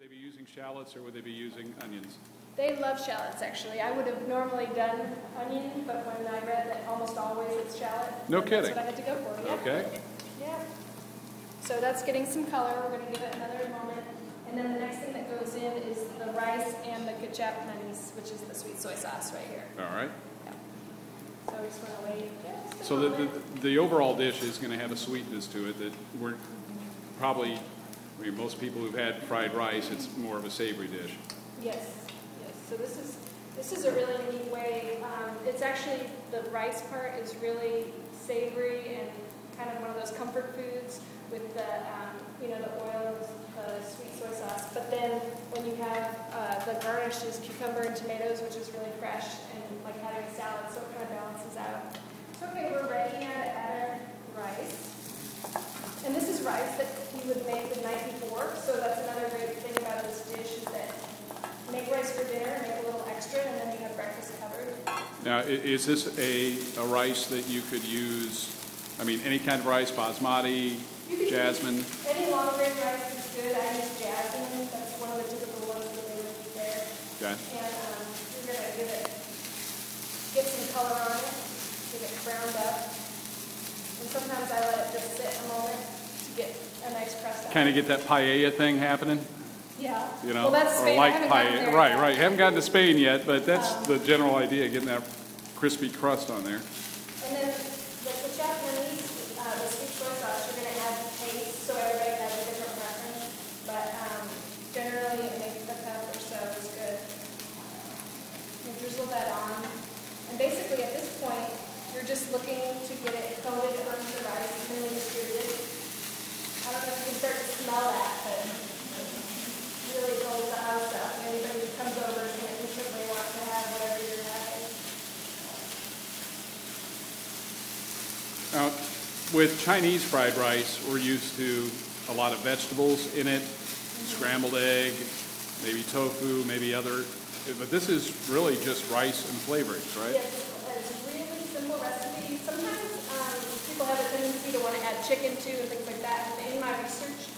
they be using shallots or would they be using onions? They love shallots, actually. I would have normally done onion, but when I read that almost always it's shallot, No kidding. that's what I had to go for. Yeah. Okay. Yeah. So that's getting some color. We're going to give it another moment. And then the next thing that goes in is the rice and the ketchup honeys, which is the sweet soy sauce right here. All right. Yeah. So we just want to wait just a So moment. the overall dish is going to have a sweetness to it that we're probably, I mean, most people who've had fried rice, it's more of a savory dish. Yes. Yes. So this is a really neat way. It's actually, the rice part is really savory and kind of one of those comfort foods with the, you know, the oil and the sweet soy sauce. But then when you have the garnish is cucumber and tomatoes, which is really fresh and like having a salad, so it kind of balances out. So okay, we're ready now to add our rice. And this is rice that you would make the night before, so that's another great thing about this dish is that make rice for dinner, make a little extra, and then you have breakfast covered. Now, is this a rice that you could use, I mean, any kind of rice, basmati, jasmine? Any long grain rice is good. I use jasmine. That's one of the typical ones that they would eat there. Okay. And we're going to get some color on it, get it browned up. And sometimes I let it just sit a moment to get a nice crust out. Kind of get that paella thing happening? Yeah. You know, well, that's Spain. or like I haven't gotten paella. there Right, yet. right. Haven't gotten to Spain yet, but that's the general idea, getting that crispy crust on there. And then the ketchup honeys, the sweet soy sauce, you're going to add taste, so everybody has a different preference. But generally, it makes the pepper so it's good. You drizzle that on. And basically, at this point, you're just looking to get it coated onto the rice and then distributed. I don't know if you can start to smell that, but really goes the house up. Anybody who comes over is going to instantly want to have whatever you're having. Now, with Chinese fried rice, we're used to a lot of vegetables in it, scrambled egg, maybe tofu, maybe other, but this is really just rice and flavorings, right? Yes, it's a really simple recipe. Sometimes people have a tendency to want to add chicken too and things like that. And in my research,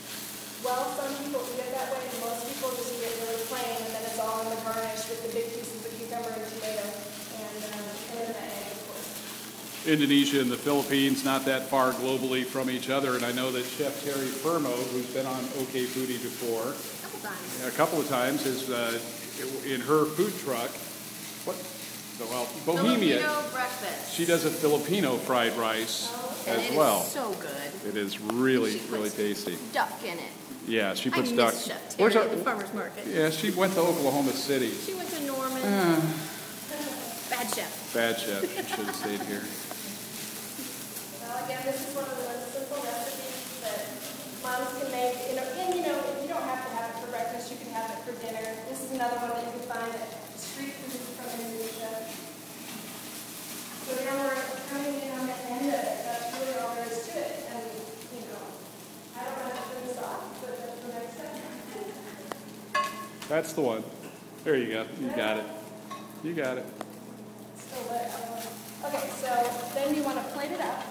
well, some people eat it that way, and most people just eat it really plain, and then it's all in the garnish with the big pieces of cucumber and tomato, and then the egg, of course. Indonesia and the Philippines, not that far globally from each other, and I know that Chef Terry Firmo, who's been on OK Foodie before, a couple of times, is in her food truck. What? Well, Bohemia. Filipino breakfast. She does a Filipino fried rice as well. It is so good. It is really, She really puts tasty. Duck in it. Yeah, she I puts miss duck. Chef Where's Terry our- at the farmer's market. Yeah, she went to Oklahoma City. She went to Norman. Bad chef. Bad chef. She should have stayed here. Well, again, this is one of the simple recipes that moms can make. And you know, if you don't have to have it for breakfast, you can have it for dinner. This is another one that you can find at street food from Indonesia. So now we're coming in on the end of it. That's really all there is to it. And, you know, I don't know how to turn this off, but that's the next step. That's the one. There you go. You got it. You got it. Still lit. Okay, so then you want to plate it up.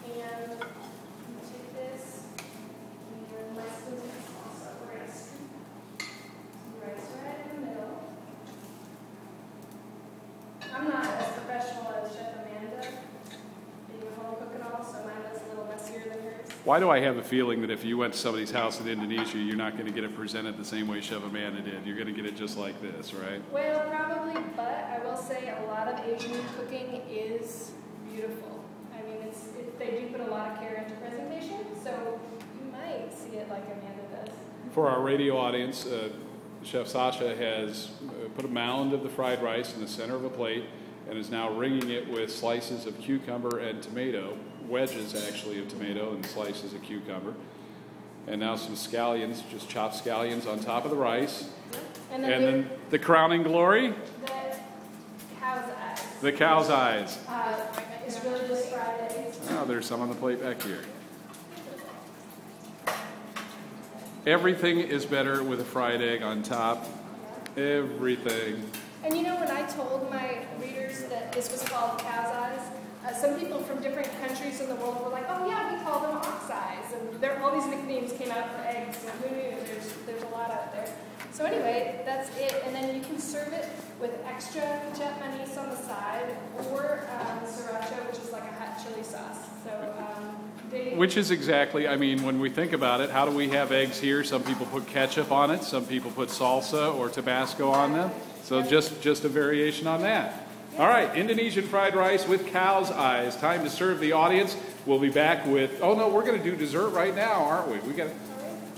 And you take this, and my spoon is also, we're going to scoop some rice right in the middle. I'm not as professional as Chef Amanda, being a home cook and all, so mine was a little messier than hers. Why do I have a feeling that if you went to somebody's house in Indonesia, you're not going to get it presented the same way Chef Amanda did? You're going to get it just like this, right? Well, probably, but I will say a lot of Asian cooking is beautiful. I mean, they do put a lot of care into presentation, so you might see it like Amanda does. For our radio audience, Chef Sasha has put a mound of the fried rice in the center of a plate and is now ringing it with slices of cucumber and tomato, wedges actually of tomato and slices of cucumber. And now some scallions, just chopped scallions on top of the rice. And then the crowning glory, the cow's eyes. the cow's eyes. It's really just fried eggs. Oh, there's some on the plate back here. Everything is better with a fried egg on top. Everything. And you know, when I told my readers that this was called cow's eyes, some people from different countries in the world were like, oh yeah, we call them ox eyes. And all these nicknames came out for eggs. And who knew? There's a lot out there. So anyway, that's it. And then you can serve it with extra jet anise on the side, or sriracha, which is like a hot chili sauce. So which is exactly, I mean, when we think about it, how do we have eggs here? Some people put ketchup on it. Some people put salsa or Tabasco on them. So just a variation on that. All right, Indonesian fried rice with cow's eyes. Time to serve the audience. We'll be back with, oh no, we're going to do dessert right now, aren't we?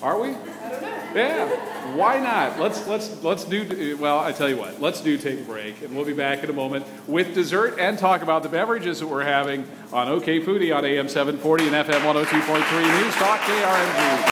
Are we? I don't know. Yeah, why not? Let's do, well, I tell you what, let's take a break, and we'll be back in a moment with dessert and talk about the beverages that we're having on OK Foodie on AM 740 and FM 102.3 News Talk KRMG.